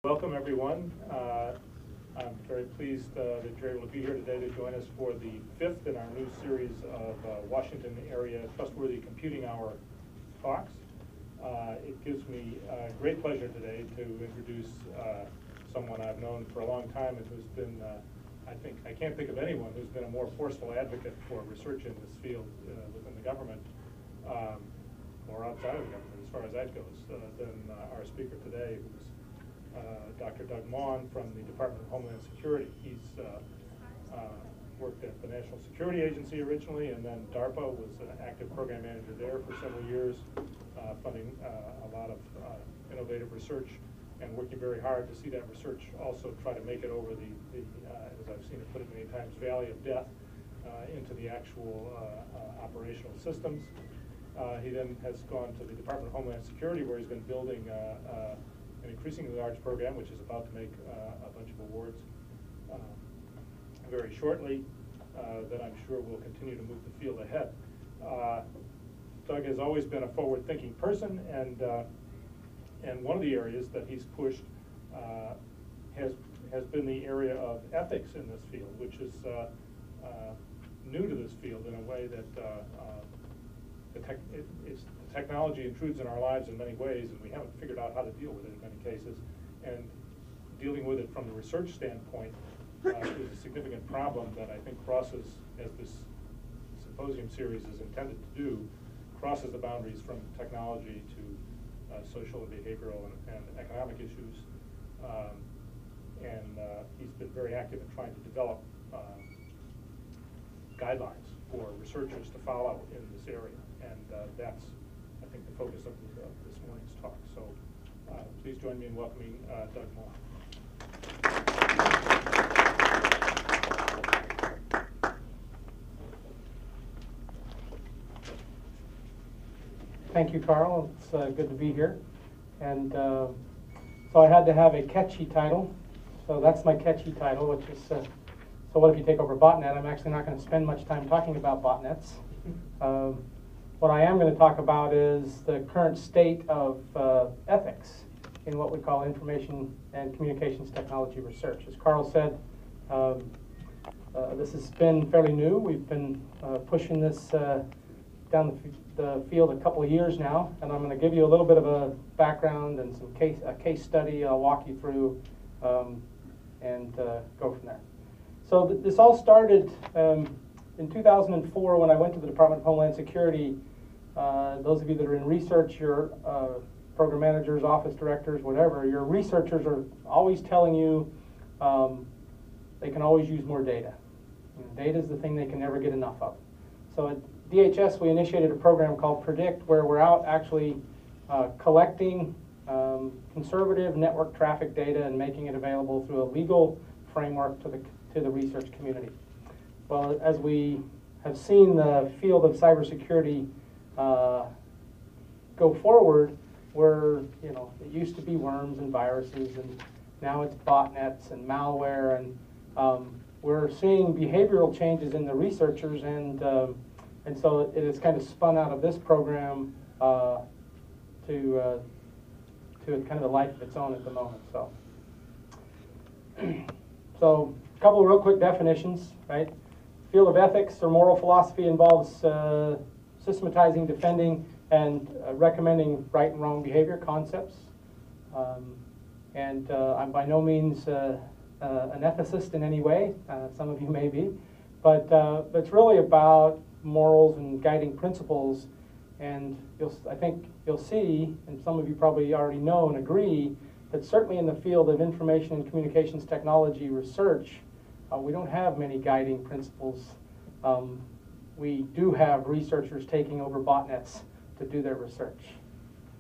Welcome, everyone. I'm very pleased that you're able to be here today to join us for the fifth in our new series of Washington Area Trustworthy Computing Hour talks. It gives me great pleasure today to introduce someone I've known for a long time and who's been, I can't think of anyone who's been a more forceful advocate for research in this field within the government, or outside of the government as far as that goes, than our speaker today, who's Dr. Doug Maughan from the Department of Homeland Security. He's worked at the National Security Agency originally, and then DARPA, was an active program manager there for several years, funding a lot of innovative research and working very hard to see that research also try to make it over the as I've seen it put it many times, valley of death into the actual operational systems. He then has gone to the Department of Homeland Security, where he's been building an increasingly large program, which is about to make a bunch of awards very shortly, that I'm sure will continue to move the field ahead. Doug has always been a forward-thinking person, and one of the areas that he's pushed has been the area of ethics in this field, which is new to this field in a way that the technology intrudes in our lives in many ways, and we haven't figured out how to deal with it in many cases. And dealing with it from the research standpoint is a significant problem that I think crosses, as this symposium series is intended to do, crosses the boundaries from technology to social and behavioral and economic issues. He's been very active in trying to develop guidelines for researchers to follow in this area. And that's, I think, the focus of this morning's talk. So please join me in welcoming Doug Maughan. Thank you, Carl. It's good to be here. And so I had to have a catchy title. So that's my catchy title, which is, so what if you take over botnet? I'm actually not going to spend much time talking about botnets. What I am going to talk about is the current state of ethics in what we call information and communications technology research. As Carl said, this has been fairly new. We've been pushing this down the field a couple of years now, and I'm going to give you a little bit of a background and a case study I'll walk you through and go from there. So this all started in 2004 when I went to the Department of Homeland Security. Those of you that are in research, your program managers, office directors, whatever, your researchers are always telling you they can always use more data. Data is the thing they can never get enough of. So at DHS, we initiated a program called Predict, where we're out actually collecting conservative network traffic data and making it available through a legal framework to the research community. Well, as we have seen the field of cybersecurity go forward, where it used to be worms and viruses, and now it's botnets and malware, and we're seeing behavioral changes in the researchers, and so it has kind of spun out of this program to kind of a life of its own at the moment. So a couple of real quick definitions, right? Field of ethics or moral philosophy involves systematizing, defending, and recommending right and wrong behavior concepts. I'm by no means an ethicist in any way. Some of you may be, but it's really about morals and guiding principles. And I think you'll see, and some of you probably already know and agree, that certainly in the field of information and communications technology research, we don't have many guiding principles. We do have researchers taking over botnets to do their research.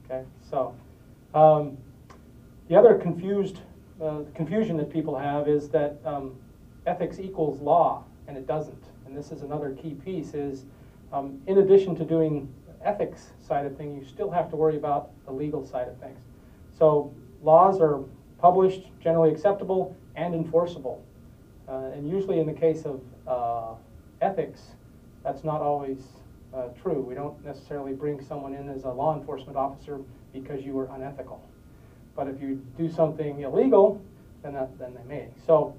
Okay, so the other confusion that people have is that ethics equals law, and it doesn't. And this is another key piece: is in addition to doing ethics side of things, you still have to worry about the legal side of things. So laws are published, generally acceptable, and enforceable. And usually in the case of ethics, that's not always true. We don't necessarily bring someone in as a law enforcement officer because you were unethical. But if you do something illegal, then they may. So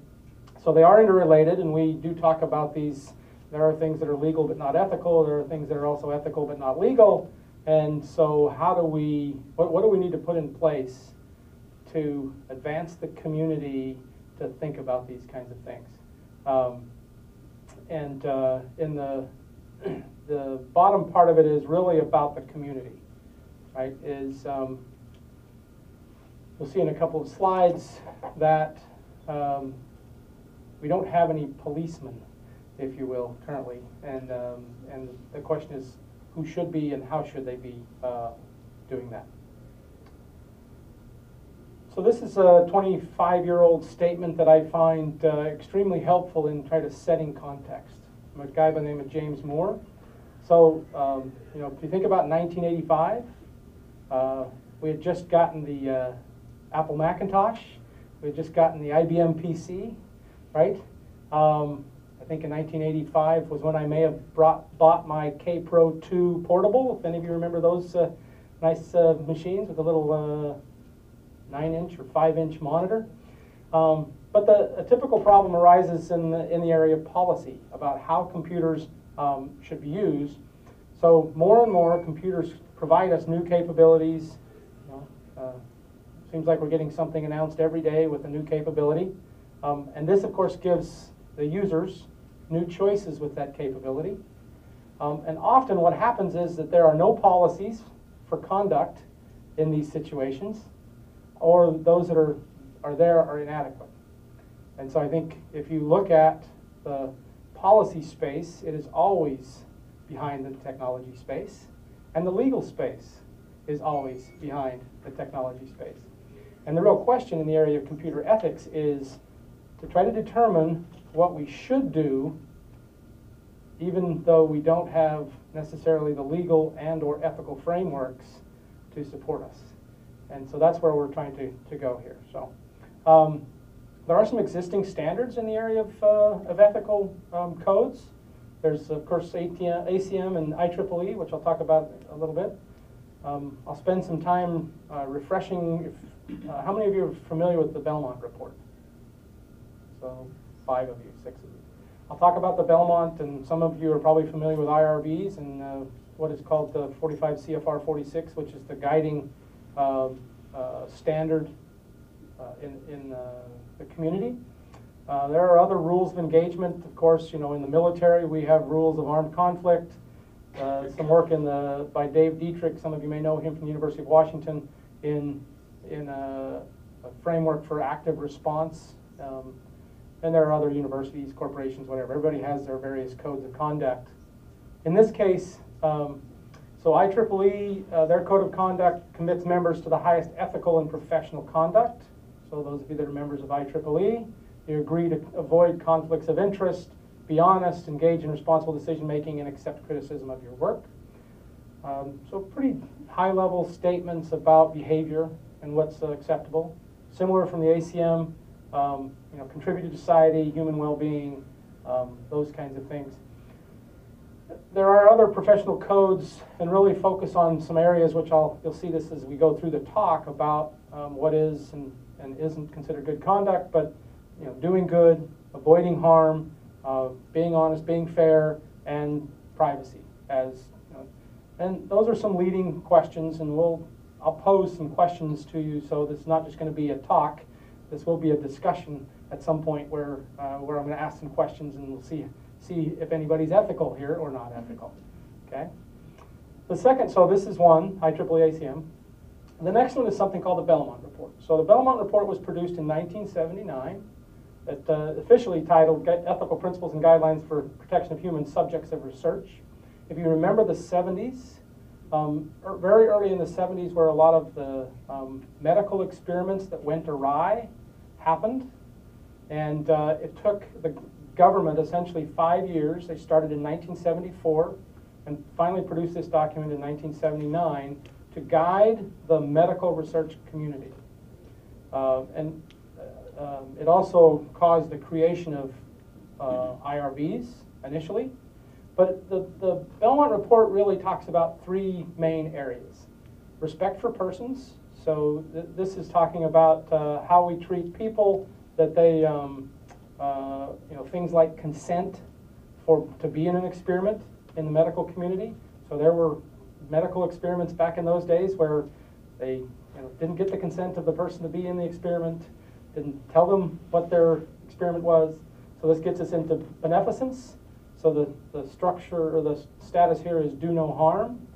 they are interrelated, and we do talk about these. There are things that are legal but not ethical. There are things that are also ethical but not legal. And so how do we, what do we need to put in place to advance the community to think about these kinds of things? In the bottom part of it is really about the community, right? You'll see in a couple of slides that we don't have any policemen, if you will, currently, and the question is who should be and how should they be doing that. So this is a 25-year-old statement that I find extremely helpful in trying to setting context. I'm a guy by the name of James Moore. So if you think about 1985, we had just gotten the Apple Macintosh. We had just gotten the IBM PC, right? I think in 1985 was when I may have bought my K Pro 2 portable. If any of you remember those nice machines with a little 9-inch or 5-inch monitor. But a typical problem arises in the area of policy about how computers should be used. So more and more computers provide us new capabilities. Seems like we're getting something announced every day with a new capability. And this, of course, gives the users new choices with that capability. And often what happens is that there are no policies for conduct in these situations, or those that are there are inadequate. And so I think if you look at the policy space, it is always behind the technology space, and the legal space is always behind the technology space. And the real question in the area of computer ethics is to try to determine what we should do, even though we don't have necessarily the legal and or ethical frameworks to support us. And so that's where we're trying to go here. So there are some existing standards in the area of ethical codes. There's, of course, ACM and IEEE, which I'll talk about a little bit. I'll spend some time refreshing. How many of you are familiar with the Belmont Report? So 5 of you, 6 of you. I'll talk about the Belmont, and some of you are probably familiar with IRBs and what is called the 45 CFR 46, which is the guiding standard in the community. There are other rules of engagement. Of course, in the military we have rules of armed conflict. Some work by Dave Dietrich, some of you may know him from the University of Washington, in a framework for active response. And there are other universities, corporations, whatever. Everybody has their various codes of conduct. In this case, so IEEE, their code of conduct commits members to the highest ethical and professional conduct. So those of you that are members of IEEE, you agree to avoid conflicts of interest, be honest, engage in responsible decision-making, and accept criticism of your work. So pretty high-level statements about behavior and what's acceptable. Similar from the ACM, contribute to society, human well-being, those kinds of things. There are other professional codes, and really focus on some areas which you'll see this as we go through the talk about what is and isn't considered good conduct, but doing good, avoiding harm, being honest, being fair, and privacy. And those are some leading questions, and I'll pose some questions to you, so this is not just going to be a talk. This will be a discussion at some point where I'm going to ask some questions, and we'll see if anybody's ethical here or not ethical. Okay. The second, so this is one, IEEE ACM. The next one is something called the Belmont Report. So the Belmont Report was produced in 1979. It officially titled Ethical Principles and Guidelines for Protection of Human Subjects of Research. If you remember the 70s, very early in the 70s, where a lot of the medical experiments that went awry happened, and it took the government essentially 5 years. They started in 1974 and finally produced this document in 1979 to guide the medical research community. It also caused the creation of IRBs initially. But the Belmont Report really talks about 3 main areas. Respect for persons, So this is talking about how we treat people, that they, things like consent to be in an experiment in the medical community. So there were medical experiments back in those days where they didn't get the consent of the person to be in the experiment, didn't tell them what their experiment was. So this gets us into beneficence. So the structure or the status here is do no harm,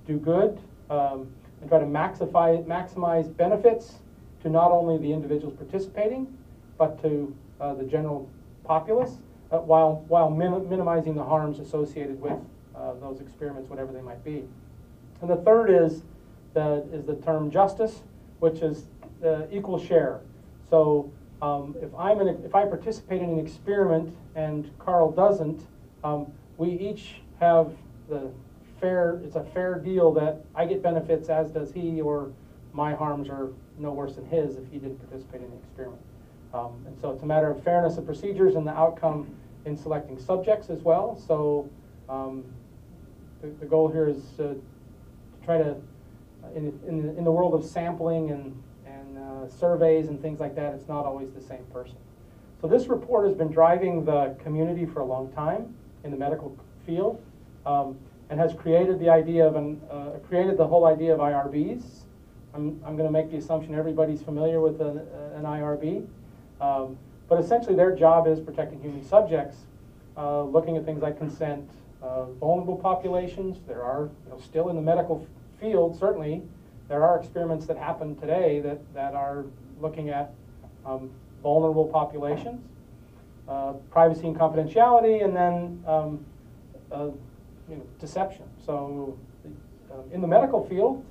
do good, and try to maximize benefits to not only the individuals participating, but to the general populace, while minimizing the harms associated with those experiments, whatever they might be. And the third is the term justice, which is equal share. So if I participate in an experiment and Carl doesn't, we each have it's a fair deal that I get benefits, as does he, or my harms are no worse than his if he didn't participate in the experiment. And so it's a matter of fairness of procedures and the outcome in selecting subjects as well. So the goal here is to try to, in the world of sampling and surveys and things like that, it's not always the same person. So this report has been driving the community for a long time in the medical field, and has created the idea of created the whole idea of IRBs. I'm going to make the assumption everybody's familiar with an IRB, but essentially their job is protecting human subjects, looking at things like consent, vulnerable populations. There are still in the medical field, certainly there are experiments that happen today that are looking at vulnerable populations, privacy and confidentiality, and then deception. So in the medical field,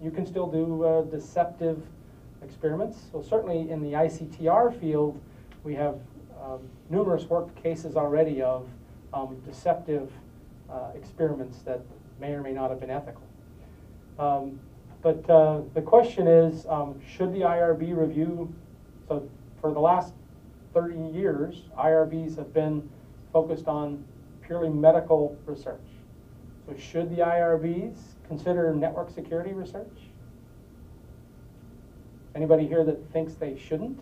you can still do deceptive experiments. So certainly in the ICTR field, we have numerous worked cases already of deceptive experiments that may or may not have been ethical. But the question is, should the IRB review? So for the last 30 years, IRBs have been focused on purely medical research. So should the IRBs consider network security research? Anybody here that thinks they shouldn't?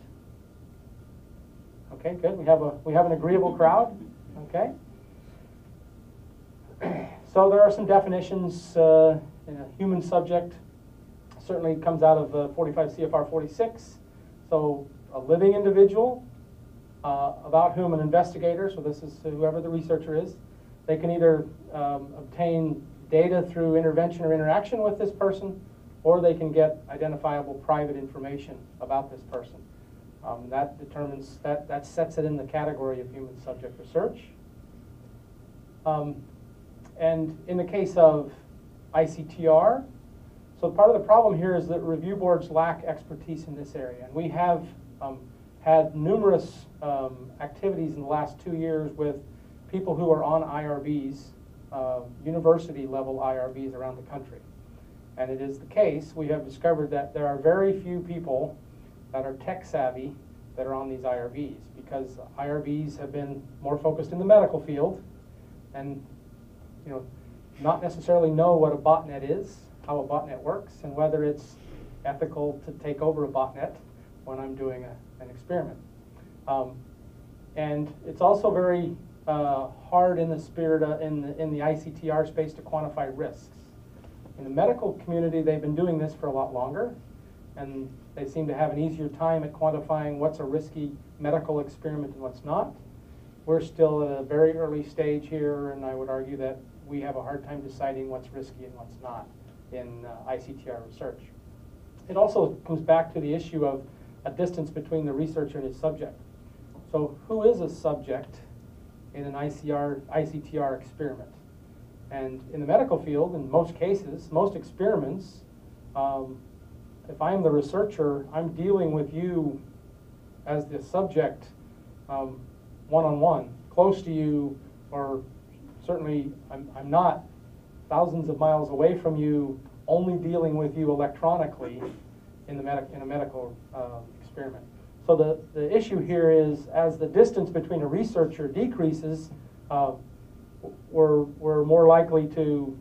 Okay, good. We have an agreeable crowd. Okay. So there are some definitions. In a human subject certainly comes out of 45 CFR 46. So a living individual about whom an investigator, so this is whoever the researcher is, they can either obtain data through intervention or interaction with this person, or they can get identifiable private information about this person. That determines, that sets it in the category of human subject research. And in the case of ICTR, so part of the problem here is that review boards lack expertise in this area. And we have had numerous activities in the last 2 years with people who are on IRBs, university level IRBs around the country. And it is the case, we have discovered that there are very few people that are tech savvy that are on these IRBs, because IRBs have been more focused in the medical field and not necessarily know what a botnet is, how a botnet works, and whether it's ethical to take over a botnet when I'm doing an experiment. And it's also very hard in the spirit in the ICTR space to quantify risks. In the medical community, they've been doing this for a lot longer, and they seem to have an easier time at quantifying what's a risky medical experiment and what's not. We're still at a very early stage here, and I would argue that we have a hard time deciding what's risky and what's not in ICTR research. It also comes back to the issue of a distance between the researcher and his subject. So who is a subject in an ICTR experiment? And in the medical field, in most cases, most experiments, if I'm the researcher, I'm dealing with you as the subject one-on-one, close to you, or certainly I'm not thousands of miles away from you, only dealing with you electronically in a medical experiment. So the issue here is, as the distance between a researcher decreases, we're more likely to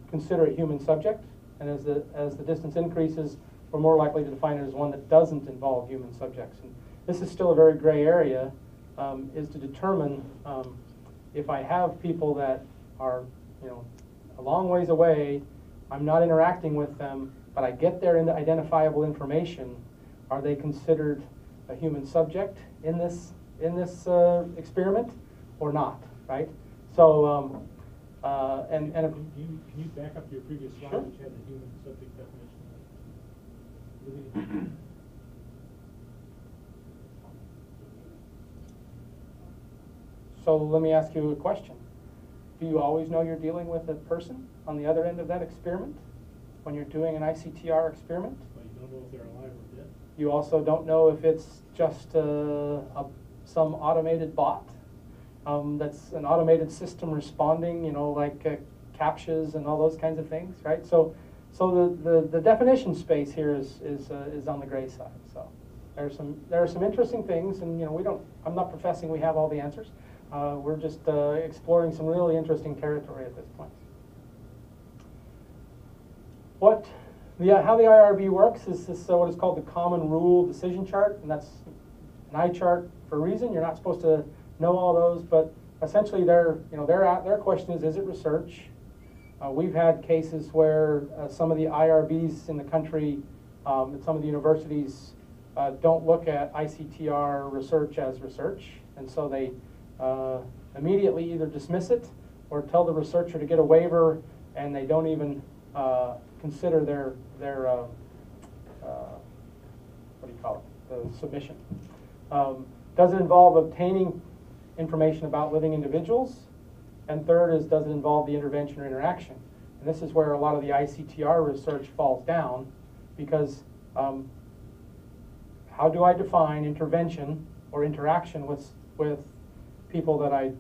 consider a human subject And as the distance increases, we're more likely to define it as one that doesn't involve human subjects. And this is still a very gray area, is to determine if I have people that are, a long ways away, I'm not interacting with them, but I get their identifiable information, are they considered a human subject in this experiment or not, right? So, and if, Can you back up to your previous slide, Sure. which had the human subject definition? So let me ask you a question. Do you always know you're dealing with a person on the other end of that experiment when you're doing an ICTR experiment? Well, you don't know if they're alive or dead. You also don't know if it's just some automated bot that's an automated system responding, like CAPTCHAs and all those kinds of things, right? So the definition space here is on the gray side. So there are some interesting things, and I'm not professing we have all the answers. We're just exploring some really interesting territory at this point. How the IRB works is this what is called the common rule decision chart, and that's an eye chart for a reason. You're not supposed to know all those, but essentially their question is it research? We've had cases where some of the IRBs in the country, at some of the universities, don't look at ICTR research as research, and so they immediately either dismiss it or tell the researcher to get a waiver, and they don't even consider their what do you call it, the submission. Does it involve obtaining information about living individuals? And third is, does it involve the intervention or interaction? And this is where a lot of the ICTR research falls down, because how do I define intervention or interaction with people that I'm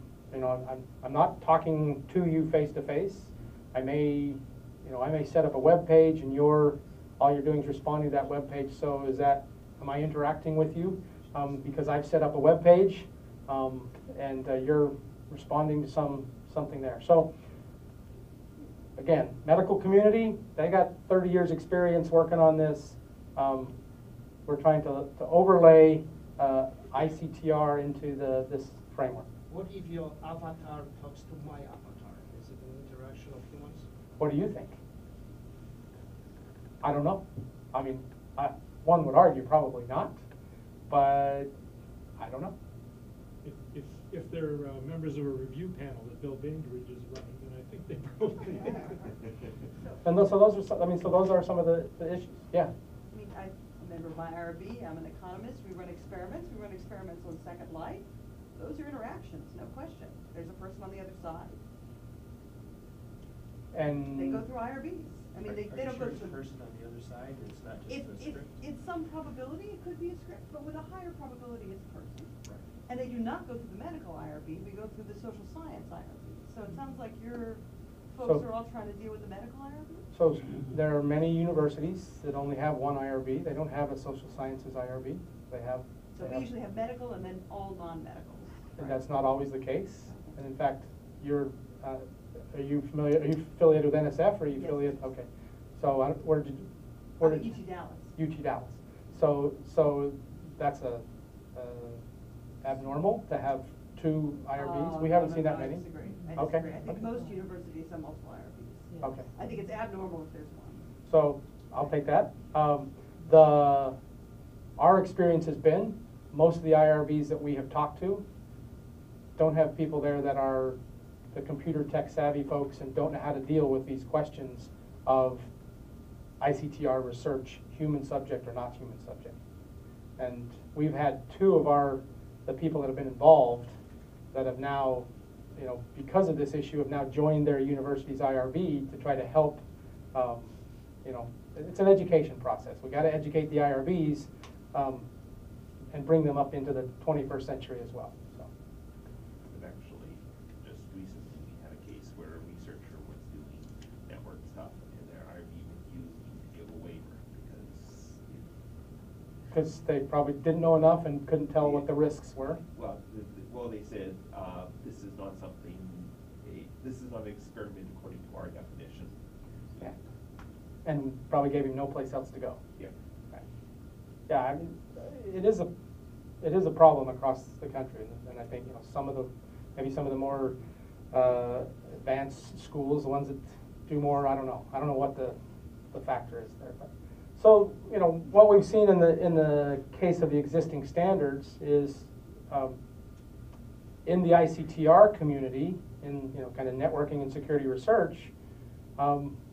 not talking to you face to face. I may set up a web page, and all you're doing is responding to that web page. So am I interacting with you because I've set up a web page and you're responding to something there? So again, medical community, they got 30 years experience working on this. We're trying to overlay ICTR into this framework. What if your avatar talks to my avatar? Is it an interaction of humans? What do you think? I don't know. I mean, one would argue probably not, but I don't know. If they're members of a review panel that Bill Bainbridge is running, then I think they probably. And so those are some of the issues. Yeah. I mean, I'm a member of my IRB. I'm an economist. We run experiments. We run experiments on Second Life. Those are interactions, no question. There's a person on the other side. And They go through IRBs. I mean, they don't go Are you sure it's through. a person on the other side, or it's not just a script? It's some probability, it could be a script, but with a higher probability it's a person. Right. And they do not go through the medical IRB, we go through the social science IRB. So it sounds like your folks are all trying to deal with the medical IRB? so there are many universities that only have one IRB. They don't have a social sciences IRB. So we usually have medical and then all non-medicals. And that's not always the case. And in fact, are you affiliated with NSF, or are you Yes. affiliated? Okay. So where did UT Dallas. UT Dallas. So that's abnormal to have two IRBs. We haven't seen that many. I disagree. Okay. I think most universities have multiple IRBs. Okay. I think it's abnormal if there's one. So I'll take that. Our experience has been most of the IRBs that we have talked to don't have people there that are the computer tech savvy folks and don't know how to deal with these questions of ICTR research, human subject or not human subject. And we've had two of the people that have been involved that have now, because of this issue, have now joined their university's IRB to try to help. It's an education process. We got to educate the IRBs and bring them up into the 21st century as well. So. But actually, just recently we had a case where a researcher was doing network stuff, and their IRB refused to give a waiver Because they probably didn't know enough and couldn't tell what the risks were. well, they said this is not something. This is not an experiment according to our definition. Yeah. and probably gave him no place else to go. Yeah. Right. Yeah, I mean, it is a problem across the country, and I think, you know, maybe some of the more advanced schools, the ones that do more, I don't know what the factor is there. But so, you know, what we've seen in the case of the existing standards is in the ICTR community, in, you know, kind of networking and security research,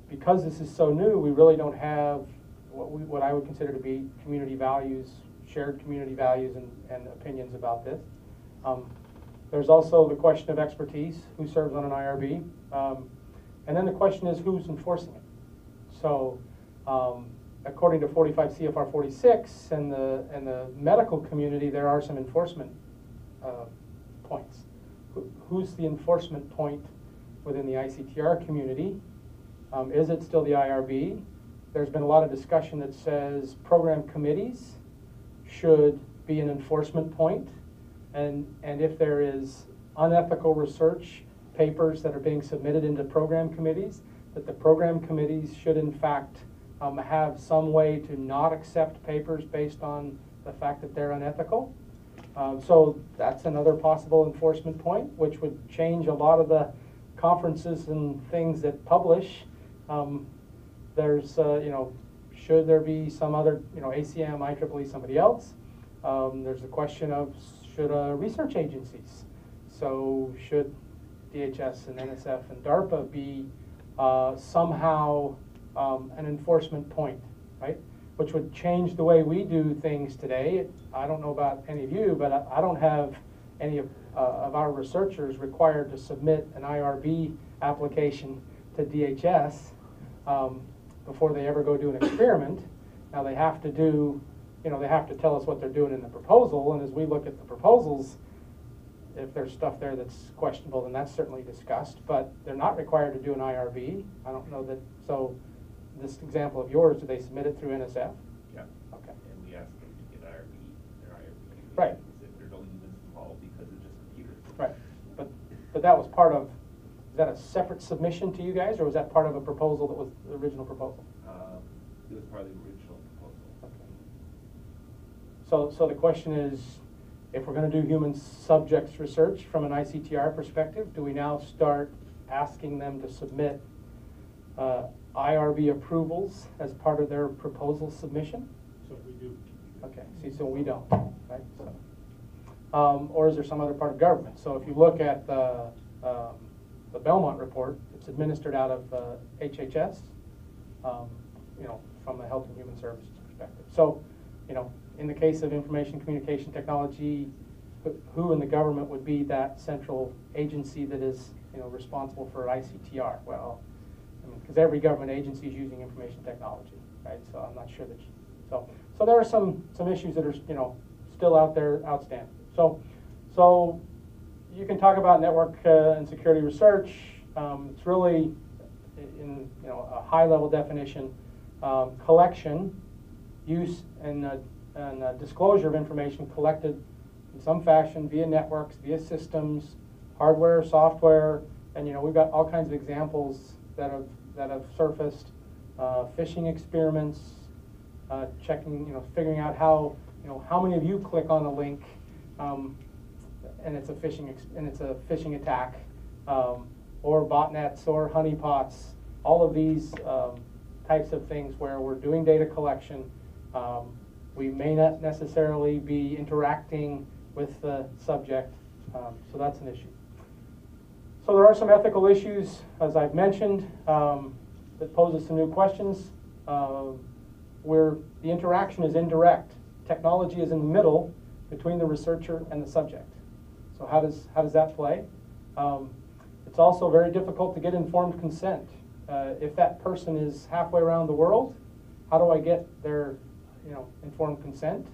because this is so new, we really don't have what I would consider to be community values, shared community values and opinions about this. There's also the question of expertise, who serves on an IRB, and then the question is who's enforcing it. So according to 45 CFR 46 and the medical community, there are some enforcement points. Who's the enforcement point within the ICTR community? Is it still the IRB? There's been a lot of discussion that says program committees should be an enforcement point, and if there is unethical research papers that are being submitted into program committees, that the program committees should in fact have some way to not accept papers based on the fact that they're unethical. So that's another possible enforcement point, which would change a lot of the conferences and things that publish. There's, you know, should there be some other, you know, ACM, IEEE, somebody else? There's the question of should research agencies, so should DHS and NSF and DARPA be somehow an enforcement point, right? Which would change the way we do things today. I don't know about any of you, but I don't have any of our researchers required to submit an IRB application to DHS before they ever go do an experiment. Now they have to do, you know, they have to tell us what they're doing in the proposal, and as we look at the proposals, if there's stuff there that's questionable, then that's certainly discussed, but they're not required to do an IRB. I don't know that, so this example of yours, do they submit it through NSF? Yeah. Okay. And we ask them to get their IRB. Right. If there's no humans involved because it's just computers. Right, but that was part of, is that a separate submission to you guys, or was that part of a proposal that was the original proposal? It was part of the original proposal. Okay. So the question is, if we're going to do human subjects research from an ICTR perspective, do we now start asking them to submit IRB approvals as part of their proposal submission? So we do. Okay, see, so we don't, right? So, or is there some other part of government? So if you look at the Belmont Report, it's administered out of HHS, you know, from the Health and Human Services perspective. So, you know, in the case of information communication technology, who in the government would be that central agency that is, you know, responsible for ICTR? Well, I mean, because every government agency is using information technology, right? So I'm not sure that. So there are some issues that are, you know, still out there, outstanding. So you can talk about network and security research. It's really, in, you know, a high-level definition, collection, use, and disclosure of information collected in some fashion via networks, via systems, hardware, software, and, you know, we've got all kinds of examples that have surfaced, phishing experiments, checking, you know, figuring out how, you know, how many of you click on a link, and it's a phishing attack, or botnets or honeypots, all of these types of things where we're doing data collection. We may not necessarily be interacting with the subject, so that's an issue. So there are some ethical issues, as I've mentioned, that poses some new questions, where the interaction is indirect. Technology is in the middle between the researcher and the subject. So how does that play? It's also very difficult to get informed consent. If that person is halfway around the world, how do I get their, you know, informed consent?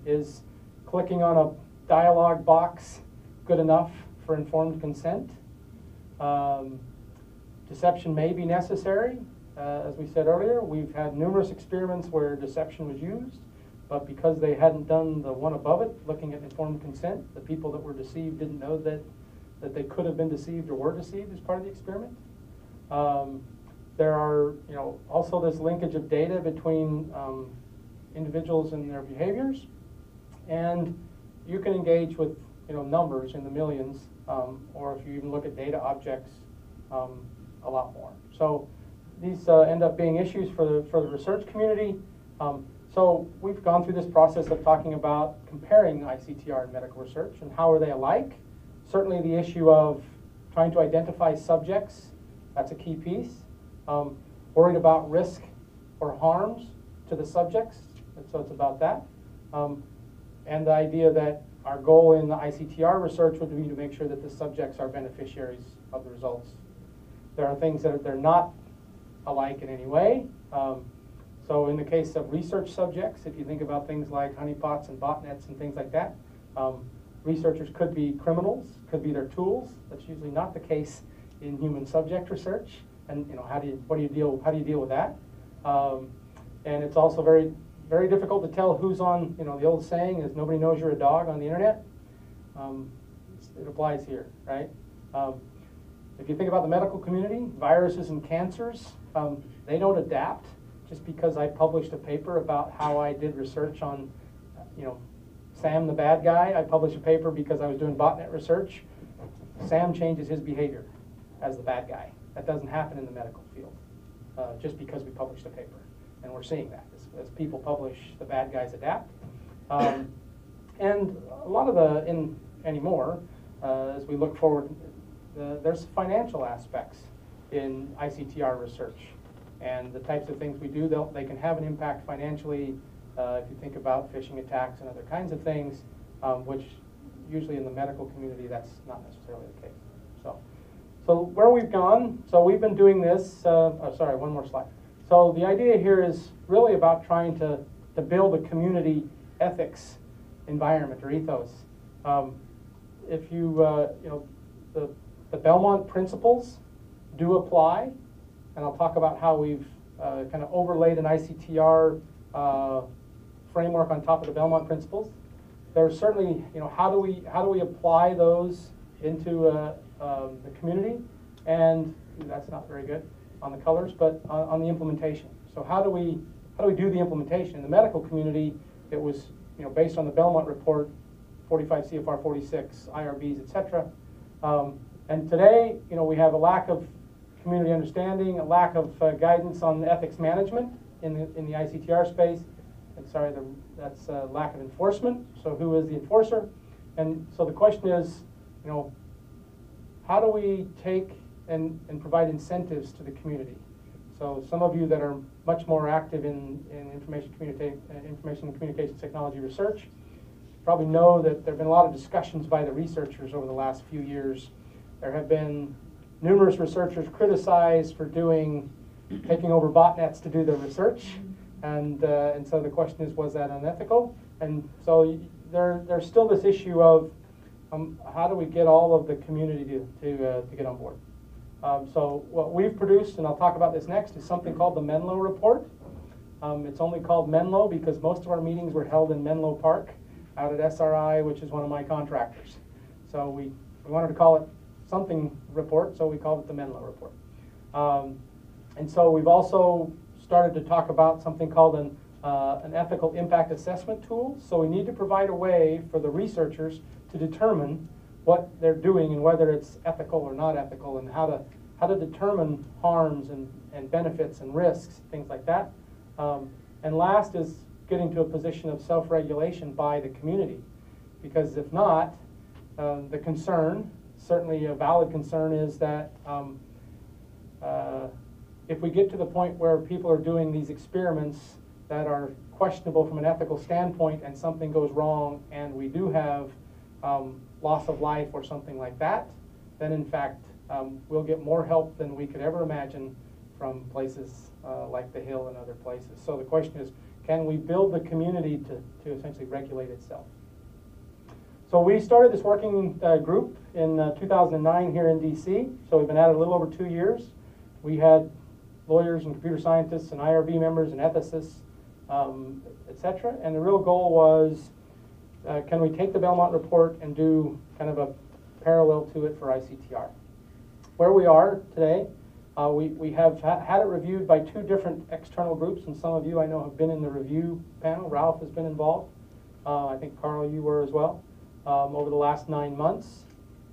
Is clicking on a dialog box good enough for informed consent? Deception may be necessary. As we said earlier, we've had numerous experiments where deception was used, but because they hadn't done the one above it, looking at informed consent, the people that were deceived didn't know that they could have been deceived or were deceived as part of the experiment. there are, also this linkage of data between individuals and their behaviors, and you can engage with, numbers in the millions, or if you even look at data objects, a lot more. So these end up being issues for the research community. So we've gone through this process of talking about comparing ICTR and medical research and how are they alike. Certainly the issue of trying to identify subjects, that's a key piece. Worried about risk or harms to the subjects, and so it's about that. And the idea that our goal in the ICTR research would be to make sure that the subjects are beneficiaries of the results. There are things that they're not alike in any way. So in the case of research subjects, if you think about things like honeypots and botnets and things like that, researchers could be criminals, could be their tools. That's usually not the case in human subject research. And how do you deal with that? And it's also very, very difficult to tell who's on. The old saying is nobody knows you're a dog on the internet. It applies here, right? If you think about the medical community, viruses and cancers, they don't adapt. Just because I published a paper about how I did research on, Sam the bad guy, I published a paper because I was doing botnet research. Sam changes his behavior as the bad guy. That doesn't happen in the medical field, just because we published a paper. And we're seeing that. As people publish, the bad guys adapt. And a lot of anymore, as we look forward, there's financial aspects in ICTR research. And the types of things we do, they can have an impact financially if you think about phishing attacks and other kinds of things, which usually in the medical community, that's not necessarily the case. So where we've gone, so we've been doing this, sorry, one more slide. So the idea here is really about trying to build a community ethics environment or ethos. If you, the Belmont principles do apply, and I'll talk about how we've kind of overlaid an ICTR framework on top of the Belmont principles. There's certainly, how do we apply those into the community? And that's not very good on the colors, but on the implementation. So how do we do the implementation in the medical community? It was based on the Belmont Report, 45 CFR 46, IRBs, etc. And today, we have a lack of community understanding, a lack of guidance on ethics management in the ICTR space. And sorry, that's a lack of enforcement. So who is the enforcer? And so the question is, how do we take and provide incentives to the community? So some of you that are much more active in information and communications technology research probably know that there have been a lot of discussions by the researchers over the last few years. There have been numerous researchers criticized for taking over botnets to do their research, and so the question is, was that unethical? And so there's still this issue of how do we get all of the community to get on board? So what we've produced, and I'll talk about this next, is something called the Menlo Report. It's only called Menlo because most of our meetings were held in Menlo Park out at SRI, which is one of my contractors. So we wanted to call it something report, so we called it the Menlo Report. And so we've also started to talk about something called an ethical impact assessment tool. So we need to provide a way for the researchers to determine what they're doing and whether it's ethical or not ethical, and how to determine harms and benefits and risks, things like that. And last is getting to a position of self-regulation by the community, because if not, the concern, certainly a valid concern, is that if we get to the point where people are doing these experiments that are questionable from an ethical standpoint and something goes wrong and we do have loss of life or something like that, then in fact we'll get more help than we could ever imagine from places like the Hill and other places. So the question is, can we build the community to essentially regulate itself? So we started this working group in 2009 here in DC. So we've been at it a little over 2 years. We had lawyers and computer scientists and IRB members and ethicists, etc. And the real goal was, can we take the Belmont Report and do kind of a parallel to it for ICTR? Where we are today, We have had it reviewed by 2 different external groups, and some of you I know have been in the review panel. Ralph has been involved. I think Carl, you were as well, over the last 9 months.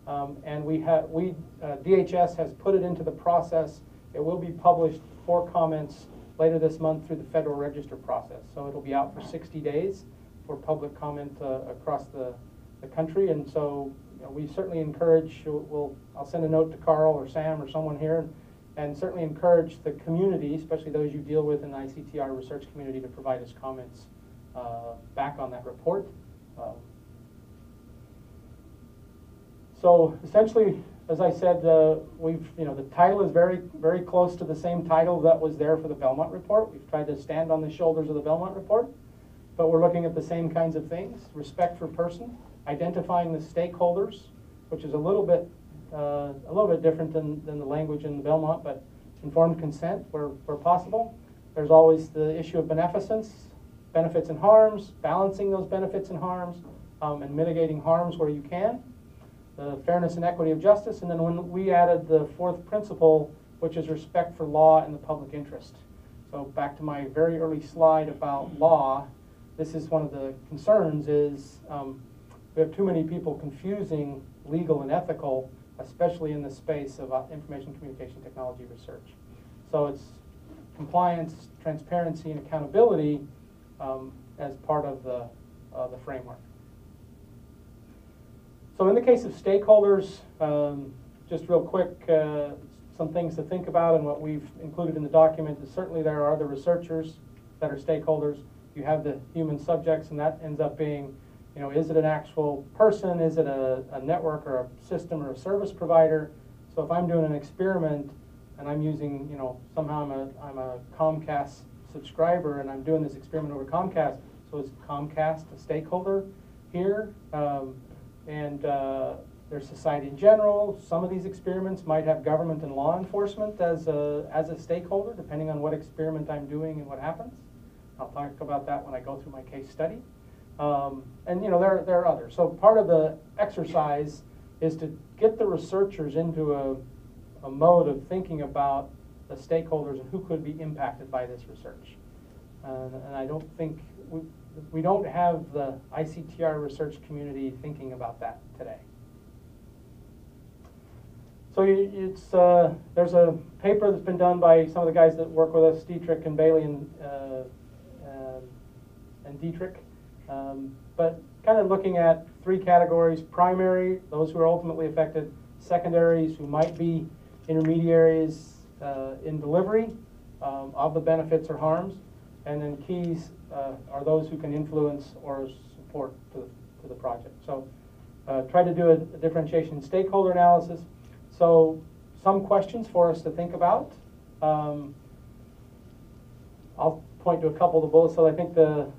And DHS has put it into the process. It will be published for comments later this month through the Federal Register process. So it'll be out for 60 days for public comment across the country. And so we certainly encourage, I'll send a note to Carl or Sam or someone here, and certainly encourage the community, especially those you deal with in the ICTR research community, to provide us comments back on that report. So essentially, as I said, the title is very, very close to the same title that was there for the Belmont Report. We've tried to stand on the shoulders of the Belmont Report, but we're looking at the same kinds of things: respect for person, identifying the stakeholders, which is a little bit different than the language in the Belmont, but informed consent where possible. There's always the issue of beneficence, benefits and harms, balancing those benefits and harms, and mitigating harms where you can. The fairness and equity of justice, and then when we added the 4th principle, which is respect for law and the public interest. So back to my very early slide about law, this is one of the concerns is we have too many people confusing legal and ethical, especially in the space of information communication technology research. So it's compliance, transparency, and accountability as part of the framework. So in the case of stakeholders, just real quick, some things to think about, and what we've included in the document is certainly there are the researchers that are stakeholders. You have the human subjects, and that ends up being, is it an actual person? Is it a network or a system or a service provider? So if I'm doing an experiment and I'm using, somehow I'm a Comcast subscriber and I'm doing this experiment over Comcast, so is Comcast a stakeholder here? And there's society in general. Some of these experiments might have government and law enforcement as a stakeholder, depending on what experiment I'm doing and what happens. I'll talk about that when I go through my case study. And there are others. So part of the exercise is to get the researchers into a mode of thinking about the stakeholders and who could be impacted by this research. And I don't think we don't have the ICTR research community thinking about that today. So there's a paper that's been done by some of the guys that work with us, Dietrich and Bailey and Dietrich, but kind of looking at 3 categories: primary, those who are ultimately affected; secondaries, who might be intermediaries in delivery of the benefits or harms; and then keys are those who can influence or support to the project. So try to do a differentiation stakeholder analysis. So some questions for us to think about. I'll point to a couple of the bullets. So I think the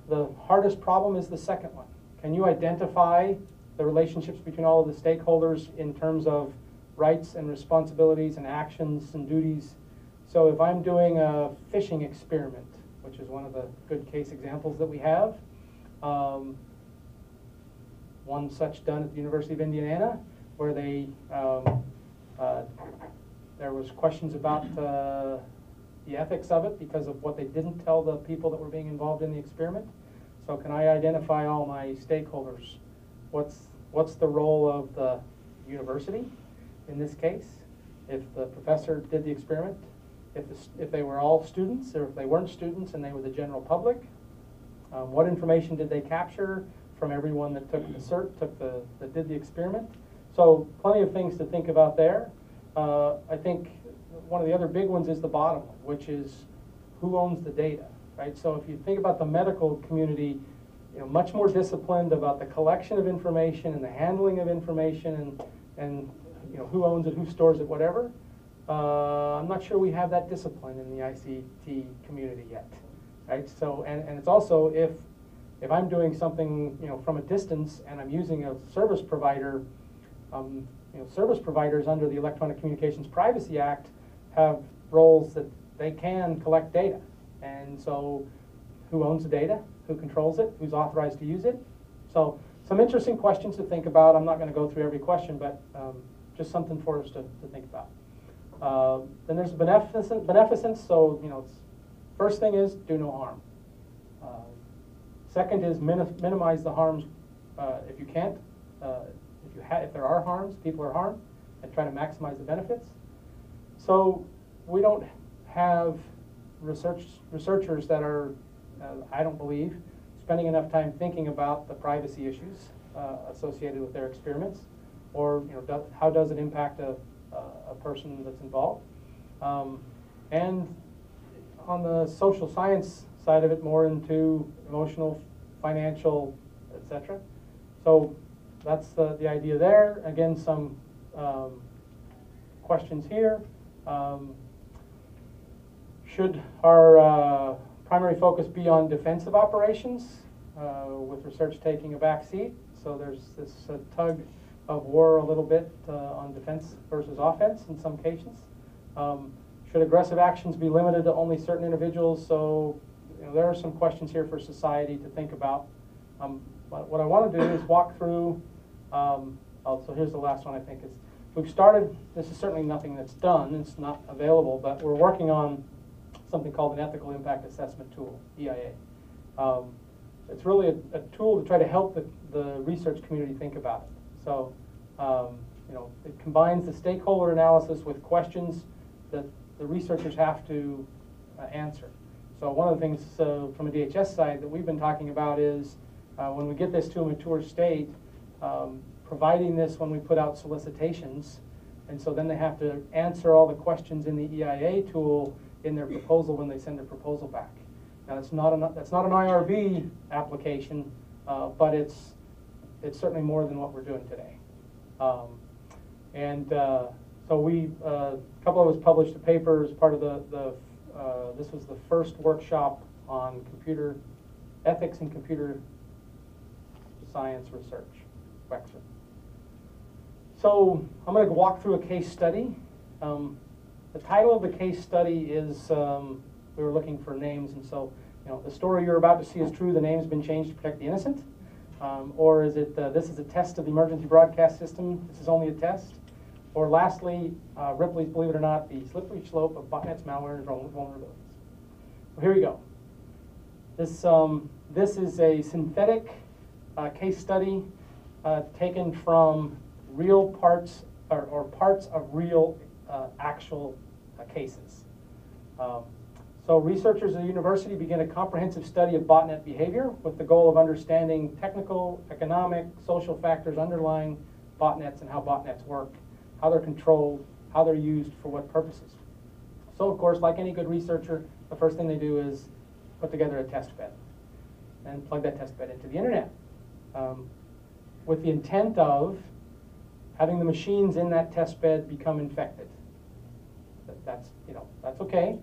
hardest problem is the second one. Can you identify the relationships between all of the stakeholders in terms of rights and responsibilities and actions and duties? So if I'm doing a fishing experiment, which is one of the good case examples that we have, one such done at the University of Indiana, where they there was questions about the ethics of it because of what they didn't tell the people that were being involved in the experiment. So can I identify all my stakeholders? What's the role of the university in this case? If the professor did the experiment, if they were all students, or if they weren't students and they were the general public, what information did they capture from everyone that took the cert, that did the experiment? So plenty of things to think about there. I think one of the other big ones is the bottom one, which is who owns the data, right? So if you think about the medical community, much more disciplined about the collection of information and the handling of information and who owns it, who stores it, whatever. I'm not sure we have that discipline in the ICT community yet, right? So and it's also if I'm doing something from a distance and I'm using a service provider, service providers under the Electronic Communications Privacy Act have roles that they can collect data, and so who owns the data, who controls it, who's authorized to use it? So some interesting questions to think about. I'm not going to go through every question, but just something for us to think about. Then there's beneficence, so first thing is do no harm. Second is minimize the harms if you can't. If there are harms, people are harmed, and try to maximize the benefits. So we don't have researchers that are, I don't believe, spending enough time thinking about the privacy issues associated with their experiments, or how does it impact a person that's involved. And on the social science side of it, more into emotional, financial, etc. So that's the idea there. Again, some questions here. Should our primary focus be on defensive operations, with research taking a back seat? So there's this tug of war a little bit on defense versus offense in some cases. Should aggressive actions be limited to only certain individuals? So there are some questions here for society to think about. What I want to do is walk through, so here's the last one I think is, we've started, this is certainly nothing that's done, it's not available, but we're working on something called an ethical impact assessment tool, EIA. It's really a tool to try to help the research community think about it. So, it combines the stakeholder analysis with questions that the researchers have to answer. So one of the things from a DHS side that we've been talking about is when we get this to a mature state, providing this when we put out solicitations, and so then they have to answer all the questions in the EIA tool in their proposal when they send their proposal back. Now that's not an IRB application, but it's certainly more than what we're doing today. So we, a couple of us published a paper as part of this was the first workshop on computer ethics and computer science research, Wexford. So I'm going to walk through a case study. The title of the case study is, we were looking for names, and so the story you're about to see is true, the name's been changed to protect the innocent. Or is it, this is a test of the emergency broadcast system, this is only a test? Or lastly, Ripley's, believe it or not, the slippery slope of botnets, malware, and vulnerabilities. Well, here we go. This is a synthetic case study taken from real parts, or parts of real actual cases. So researchers at the university begin a comprehensive study of botnet behavior with the goal of understanding technical, economic, social factors underlying botnets and how botnets work, how they're controlled, how they're used for what purposes. So of course, like any good researcher, the first thing they do is put together a test bed and plug that test bed into the internet with the intent of having the machines in that test bed become infected. That's okay.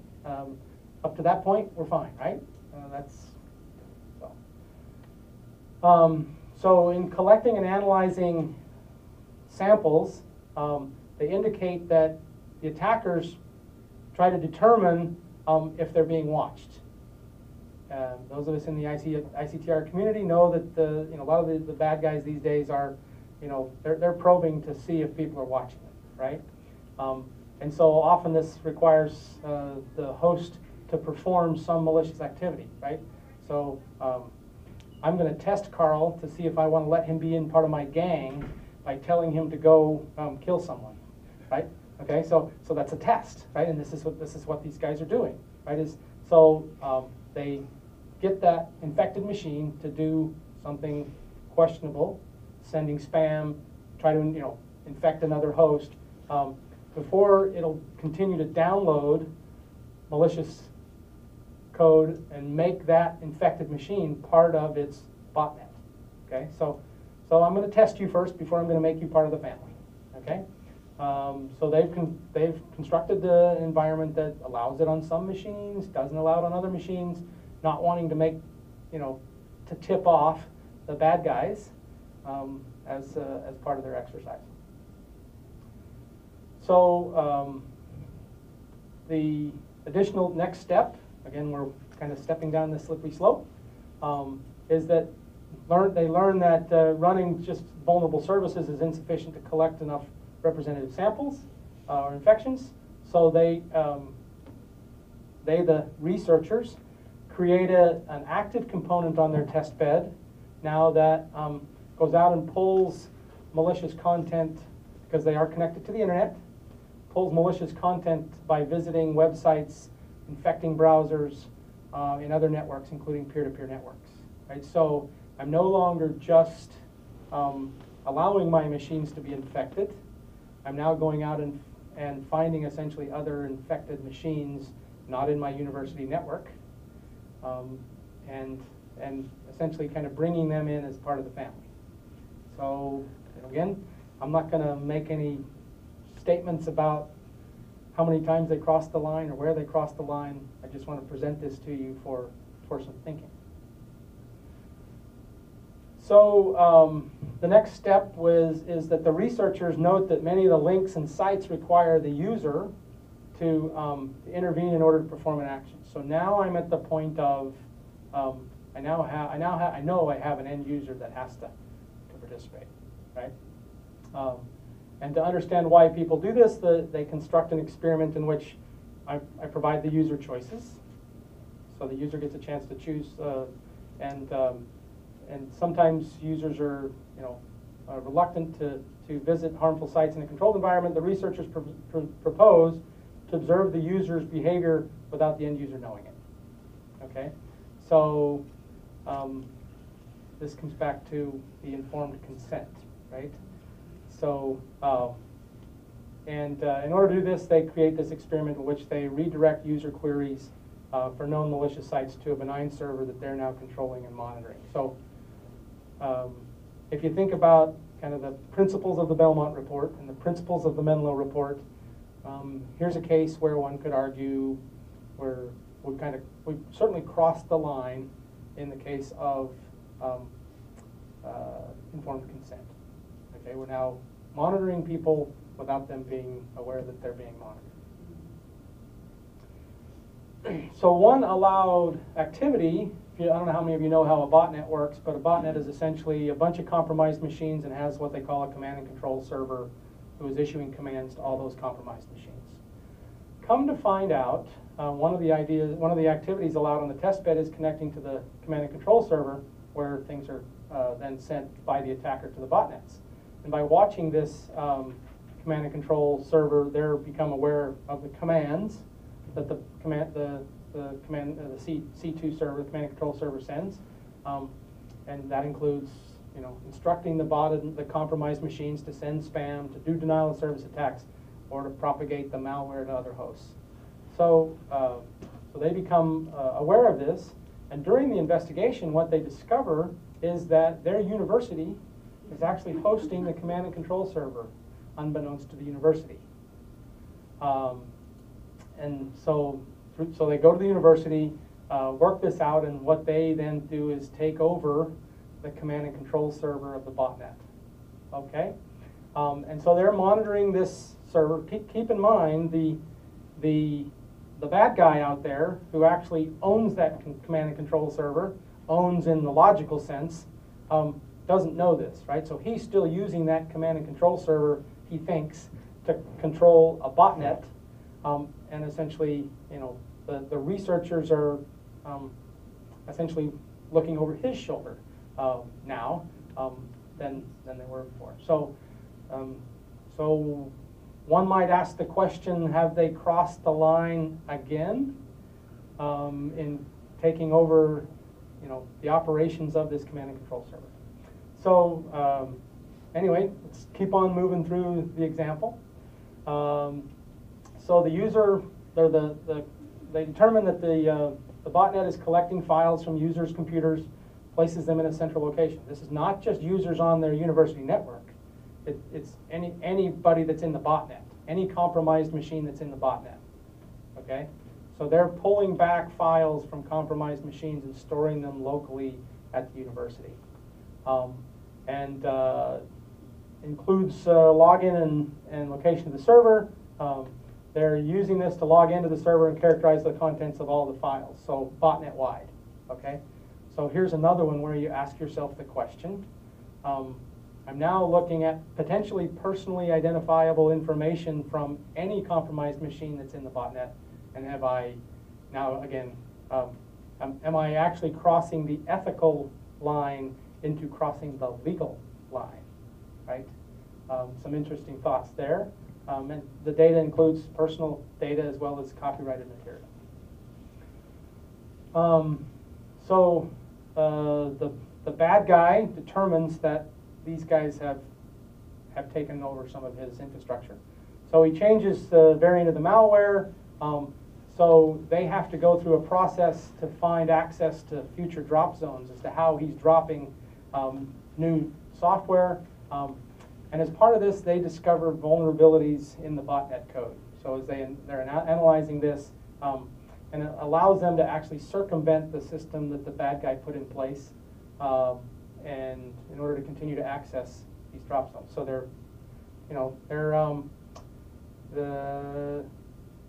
Up to that point, we're fine, right? So in collecting and analyzing samples, they indicate that the attackers try to determine if they're being watched. Those of us in the ICTR community know that a lot of the bad guys these days are, they're probing to see if people are watching them, right? And so often this requires the host to perform some malicious activity, right? So I'm going to test Carl to see if I want to let him be in part of my gang by telling him to go kill someone, right? Okay, so that's a test, right? And this is what these guys are doing, right? They get that infected machine to do something questionable, sending spam, try to infect another host, before it'll continue to download malicious code and make that infected machine part of its botnet. Okay, so I'm going to test you first before I'm going to make you part of the family. Okay, so they've constructed the environment that allows it on some machines, doesn't allow it on other machines, not wanting to make to tip off the bad guys as part of their exercise. So the additional next step, again, we're kind of stepping down this slippery slope, is that they learn that running just vulnerable services is insufficient to collect enough representative samples or infections. So the researchers, create an active component on their test bed now that goes out and pulls malicious content, because they are connected to the internet, pulls malicious content by visiting websites, infecting browsers in other networks, including peer-to-peer networks. Right? So I'm no longer just allowing my machines to be infected. I'm now going out and finding essentially other infected machines not in my university network, and essentially kind of bringing them in as part of the family. So again, I'm not going to make any statements about how many times they crossed the line or where they crossed the line. I just want to present this to you for some thinking. So the next step is that the researchers note that many of the links and sites require the user to intervene in order to perform an action. So now I'm at the point of I know I have an end user that has to participate, right? And to understand why people do this, they construct an experiment in which I provide the user choices. So the user gets a chance to choose, and sometimes users are reluctant to visit harmful sites in a controlled environment. The researchers propose to observe the user's behavior without the end user knowing it. Okay, so this comes back to the informed consent, right? So, in order to do this, they create this experiment in which they redirect user queries for known malicious sites to a benign server that they're now controlling and monitoring. So, if you think about kind of the principles of the Belmont Report and the principles of the Menlo Report, here's a case where one could argue where we certainly crossed the line in the case of informed consent. Okay, we're now monitoring people without them being aware that they're being monitored. So one allowed activity, I don't know how many of you know how a botnet works, but a botnet is essentially a bunch of compromised machines and has what they call a command and control server who is issuing commands to all those compromised machines. Come to find out, one of the activities allowed on the test bed is connecting to the command and control server, where things are then sent by the attacker to the botnets. And by watching this command and control server, they're become aware of the commands that the C2 server, the command and control server sends, and that includes instructing the compromised machines to send spam, to do denial of service attacks, or to propagate the malware to other hosts. So they become aware of this, and during the investigation, what they discover is that their university is actually hosting the command and control server, unbeknownst to the university. And so they go to the university, work this out, and what they then do is take over the command and control server of the botnet. Okay, and so they're monitoring this server. Keep in mind the bad guy out there who actually owns that command and control server, owns in the logical sense, doesn't know this, right? So he's still using that command and control server, he thinks, to control a botnet, and essentially, the researchers are essentially looking over his shoulder now than they were before. So, so one might ask the question: have they crossed the line again in taking over, the operations of this command and control server? So anyway, let's keep on moving through the example. So the user, they determine that the botnet is collecting files from users' computers, places them in a central location. This is not just users on their university network. It's anybody that's in the botnet, any compromised machine that's in the botnet. Okay, so they're pulling back files from compromised machines and storing them locally at the university, and includes login and location of the server. They're using this to log into the server and characterize the contents of all the files, so botnet wide. Okay, so here's another one where you ask yourself the question: I'm now looking at potentially personally identifiable information from any compromised machine that's in the botnet. And have I now, again, am I actually crossing the ethical line into crossing the legal line, right? Some interesting thoughts there. And the data includes personal data as well as copyrighted material. So the bad guy determines that these guys have taken over some of his infrastructure. So he changes the variant of the malware. So they have to go through a process to find access to future drop zones as to how he's dropping new software. And as part of this, they discover vulnerabilities in the botnet code. So as they're analyzing this, and it allows them to actually circumvent the system that the bad guy put in place, and in order to continue to access these drop zones. So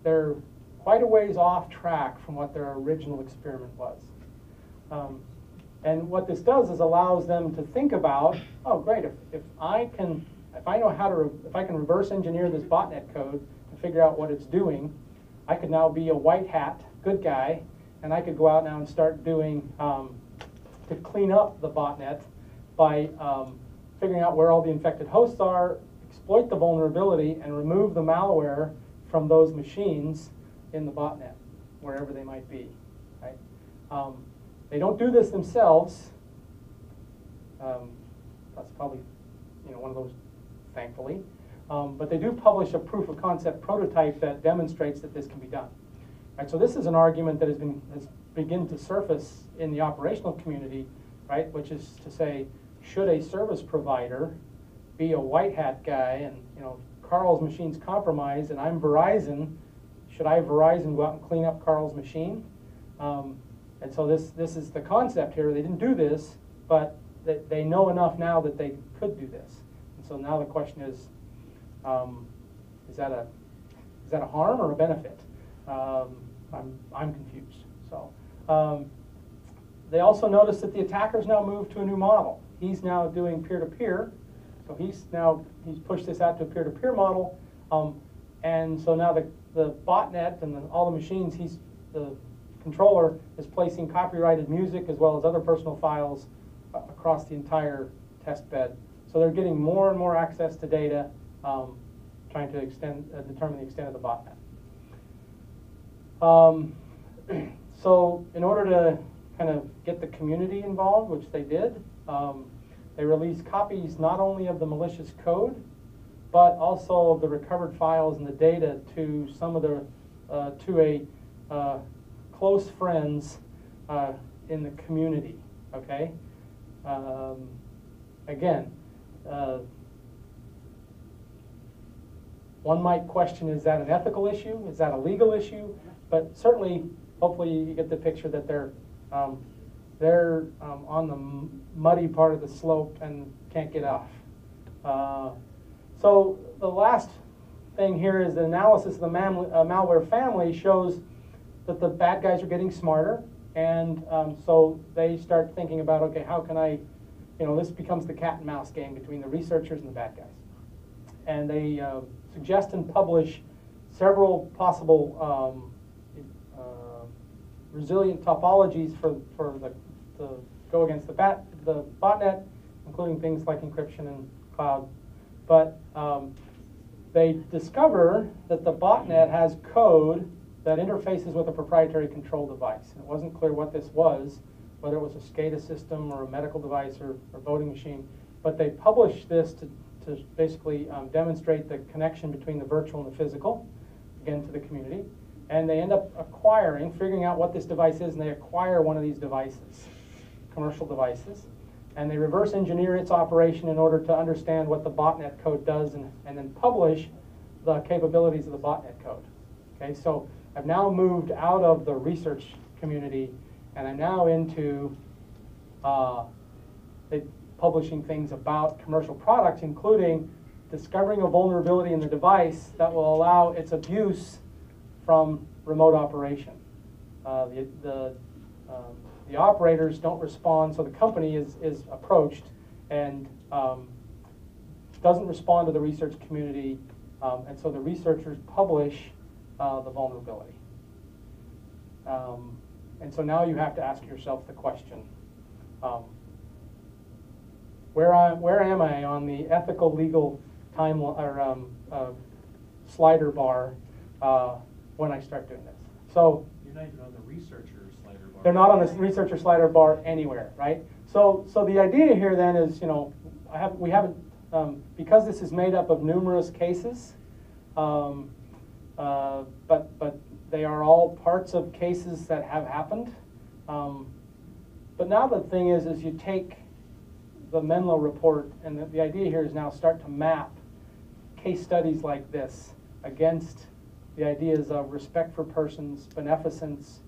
they're quite a ways off track from what their original experiment was. And what this does is allows them to think about, oh great, if I can reverse engineer this botnet code to figure out what it's doing, I could now be a white hat, good guy, and I could go out now and start doing, to clean up the botnet by figuring out where all the infected hosts are, exploit the vulnerability, and remove the malware from those machines in the botnet, wherever they might be, right? They don't do this themselves. That's probably one of those, thankfully. But they do publish a proof of concept prototype that demonstrates that this can be done. Right, so this is an argument that has begun to surface in the operational community, right? Which is to say, should a service provider be a white hat guy, and Carl's machine's compromised, and I'm Verizon? Should I Verizon go out and clean up Carl's machine? And so this is the concept here. They didn't do this, but they know enough now that they could do this. And so now the question is that a harm or a benefit? I'm confused. So they also notice that the attacker's now moved to a new model. He's now doing peer-to-peer. So he's pushed this out to a peer-to-peer model. And so now the botnet and all the machines, the controller is placing copyrighted music as well as other personal files across the entire test bed. So they're getting more and more access to data, trying to determine the extent of the botnet. So in order to kind of get the community involved, which they did, they released copies not only of the malicious code, but also of the recovered files and the data to some of the close friends in the community. Okay. Again, one might question: is that an ethical issue? Is that a legal issue? But certainly, hopefully, you get the picture that they're on the muddy part of the slope and can't get off. So the last thing here is the analysis of the malware family shows that the bad guys are getting smarter, and so they start thinking about, okay, how can I, this becomes the cat and mouse game between the researchers and the bad guys. And they suggest and publish several possible resilient topologies for to go against the botnet, including things like encryption and cloud. But they discover that the botnet has code that interfaces with a proprietary control device. And it wasn't clear what this was, whether it was a SCADA system or a medical device or voting machine. But they published this to basically demonstrate the connection between the virtual and the physical, again, to the community. And they end up figuring out what this device is, and they acquire one of these devices, commercial devices. And they reverse engineer its operation in order to understand what the botnet code does, and then publish the capabilities of the botnet code. Okay, so I've now moved out of the research community, and I'm now into publishing things about commercial products, including discovering a vulnerability in the device that will allow its abuse from remote operation. The operators don't respond, so the company is approached, and doesn't respond to the research community, and so the researchers publish the vulnerability. And so now you have to ask yourself the question, where am I on the ethical legal time or slider bar when I start doing this? So you're not even on the researcher slider bar. they're not on the researcher slider bar anywhere, right? So the idea here then is, we haven't because this is made up of numerous cases, but they are all parts of cases that have happened. But now the thing is you take the Menlo report, and the idea here is now start to map case studies like this against the ideas of respect for persons, beneficence,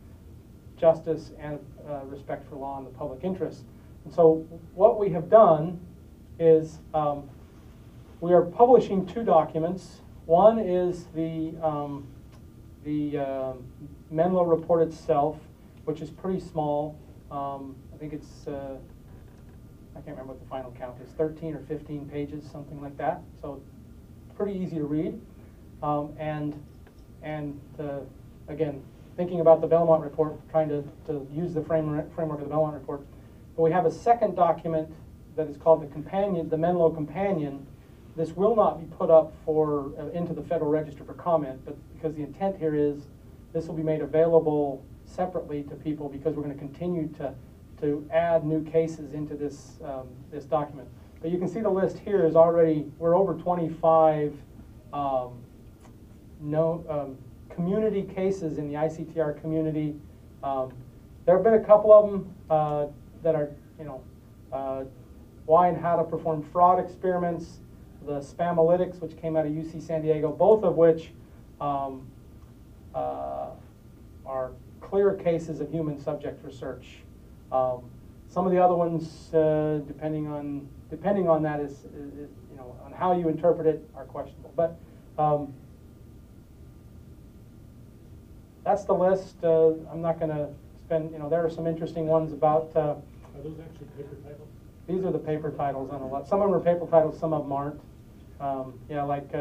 justice, and respect for law and the public interest. And so what we have done is we are publishing two documents. One is the Menlo report itself, which is pretty small. I think it's, I can't remember what the final count is, 13 or 15 pages, something like that. So pretty easy to read. Again, thinking about the Belmont Report, trying to use the framework of the Belmont Report. But we have a second document that is called the Menlo Companion. This will not be put up into the Federal Register for comment, but because the intent here is this will be made available separately to people, because we're going to continue to add new cases into this this document. But you can see the list here is already, we're over 25 community cases in the ICTR community. There have been a couple of them that are, why and how to perform fraud experiments, the Spamolytics, which came out of UC San Diego, both of which are clear cases of human subject research. Some of the other ones, depending on that is on how you interpret it, are questionable. But that's the list. I'm not going to spend. There are some interesting ones about. Are those actually paper titles? These are the paper titles on a lot. Some of them are paper titles, some of them aren't. Like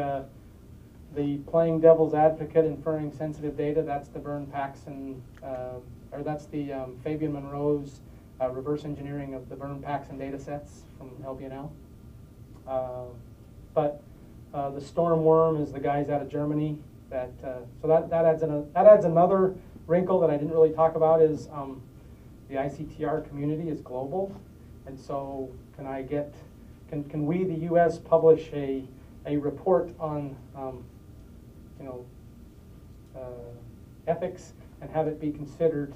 the Playing Devil's Advocate, Inferring Sensitive Data. That's the Vern Paxson, or that's the Fabian Monroe's reverse engineering of the Vern Paxson data sets from LBNL. But the Storm Worm is the guys out of Germany. So that adds another wrinkle that I didn't really talk about is the ICTR community is global, and so can we, the U.S., publish a report on ethics and have it be considered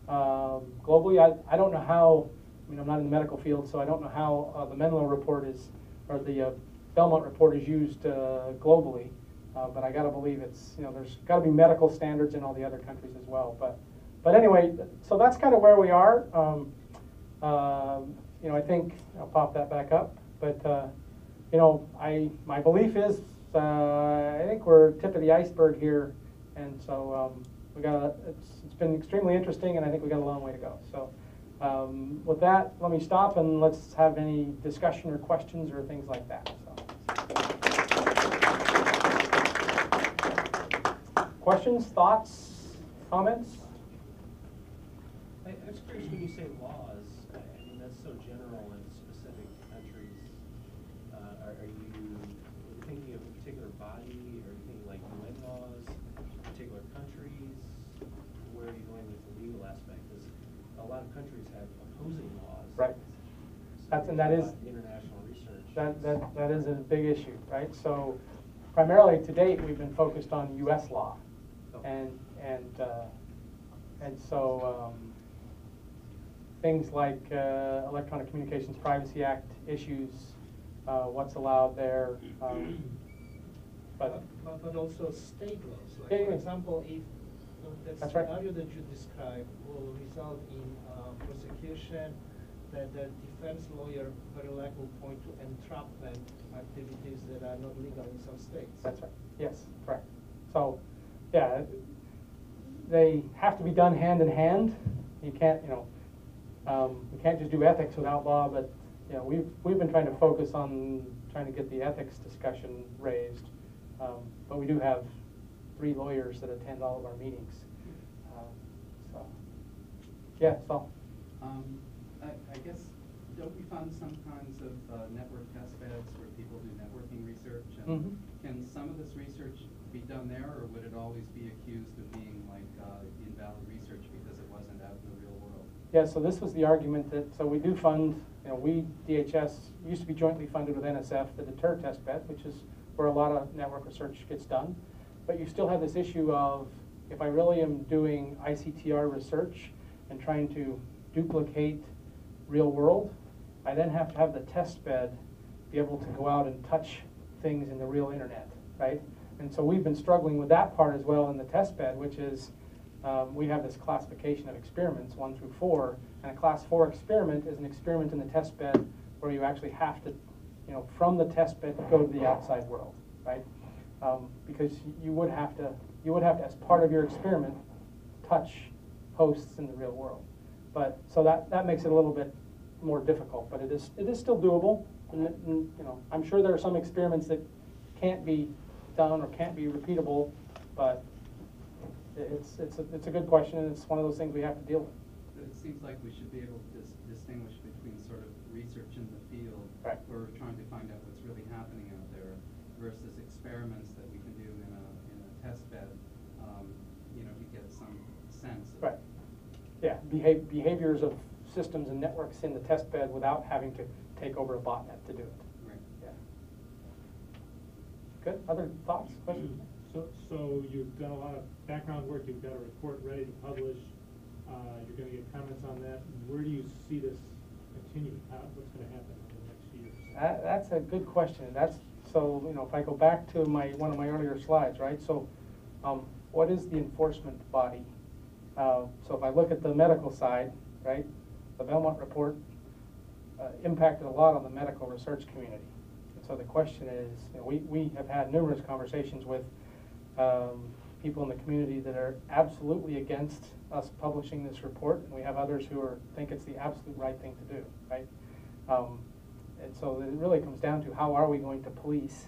globally? I don't know how. I'm not in the medical field, so I don't know how the Menlo report is, or the Belmont report is used globally. But I got to believe it's, there's got to be medical standards in all the other countries as well. But anyway, so that's kind of where we are. I think I'll pop that back up. But my belief is I think we're tip of the iceberg here, and so it's been extremely interesting, and I think we got a long way to go. So with that, let me stop and let's have any discussion or questions or things like that. Questions, thoughts, comments? I was curious when you say laws. That's so general in specific countries. Are you thinking of a particular body, or are you thinking like UN laws, particular countries? Where are you going with the legal aspect? Because a lot of countries have opposing laws. Right. So That is international research. That is a big issue, right? So primarily to date, we've been focused on U.S. law. And so things like Electronic Communications Privacy Act issues, what's allowed there, but also state laws. Like, Yeah, yeah. for example, if the That's right. scenario that you described will result in prosecution, that the defense lawyer very likely will point to entrapment activities that are not legal in some states. that's right. Yes, correct. So, yeah, they have to be done hand in hand. You can't, you can't just do ethics without law, but you know, we've been trying to focus on trying to get the ethics discussion raised, but we do have 3 lawyers that attend all of our meetings. So, yeah, so. I guess, don't we fund some kinds of network test beds where people do networking research? And can some of this research be done there, or would it always be accused of being like invalid research because it wasn't out in the real world? Yeah, so this was the argument that, so we do fund, you know, we, DHS, used to be jointly funded with NSF, the deter test bed, which is where a lot of network research gets done. But you still have this issue of, if I really am doing ICTR research and trying to duplicate real world, I then have to have the test bed be able to go out and touch things in the real internet, right? And so we've been struggling with that part as well in the test bed, which is we have this classification of experiments, 1 through 4, and a class 4 experiment is an experiment in the test bed where you actually have to, you know, from the test bed go to the outside world, right? Because you would have to, as part of your experiment, touch hosts in the real world. But so that makes it a little bit more difficult, but it is still doable. And, you know, I'm sure there are some experiments that can't be done or can't be repeatable, but it's a good question, and it's one of those things we have to deal with. But it seems like we should be able to distinguish between sort of research in the field, right, where we're trying to find out what's really happening out there, versus experiments that we can do in a test bed, you know, to get some sense of. Right. Yeah, behaviors of systems and networks in the test bed without having to take over a botnet to do it. Right. Yeah. Good. Other thoughts, questions? So you've done a lot of background work. You've got a report ready to publish. You're going to get comments on that. Where do you see this continuing? What's going to happen in the next few years? That's a good question. So, you know, if I go back to one of my earlier slides, right? So, what is the enforcement body? So if I look at the medical side, right, the Belmont Report impacted a lot on the medical research community. And so the question is, you know, we have had numerous conversations with people in the community that are absolutely against us publishing this report, and we have others who think it's the absolute right thing to do, right? And so it really comes down to how are we going to police,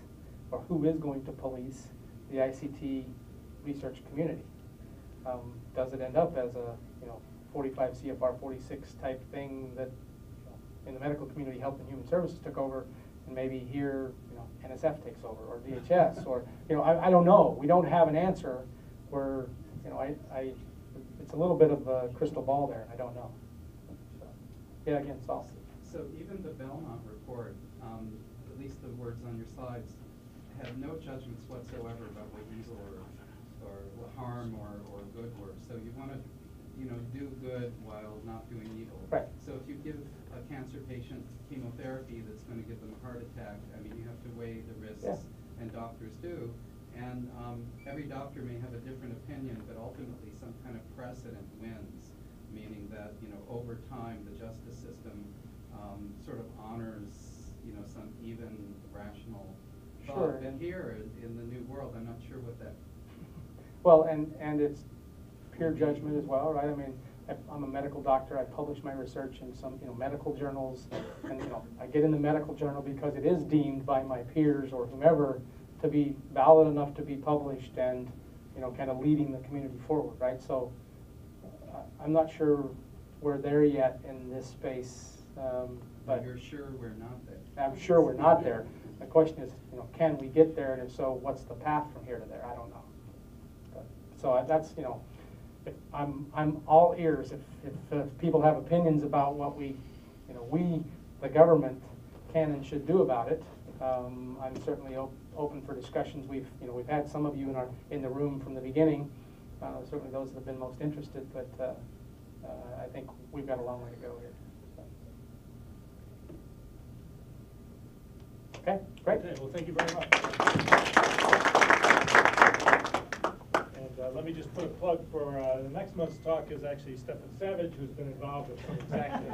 or who is going to police the ICT research community? Does it end up as a 45 CFR 46 type thing that in the medical community, Health and Human Services took over, and maybe here NSF takes over, or DHS, or I don't know. We don't have an answer. Where it's a little bit of a crystal ball there. I don't know. So, yeah, again, Saul. So even the Belmont Report, at least the words on your slides, have no judgments whatsoever about what evil or harm or good were. So you want to, do good while not doing evil. Right. So if you give a cancer patient chemotherapy that's going to give them a heart attack, I mean, you have to weigh the risks, yeah, and doctors do. And every doctor may have a different opinion, but ultimately some kind of precedent wins, meaning that, over time the justice system sort of honors, some even rational thought. Sure. And here in the new world, I'm not sure what that. Well, and it's peer judgment as well, right? I mean, I'm a medical doctor. I publish my research in some, medical journals, and I get in the medical journal because it is deemed by my peers or whomever to be valid enough to be published and, kind of leading the community forward, right? So I'm not sure we're there yet in this space. But you're sure we're not there? I'm sure we're not there. The question is, can we get there? And if so, what's the path from here to there? I don't know. But, so that's, if I'm all ears. If people have opinions about what we, the government, can and should do about it, I'm certainly open for discussions. We've had some of you in the room from the beginning. Certainly those that have been most interested, but I think we've got a long way to go here. So. Okay, great. Okay, well, thank you very much. And let me just put a plug for the next month's talk is actually Stafford Savage, who's been involved with some exactly.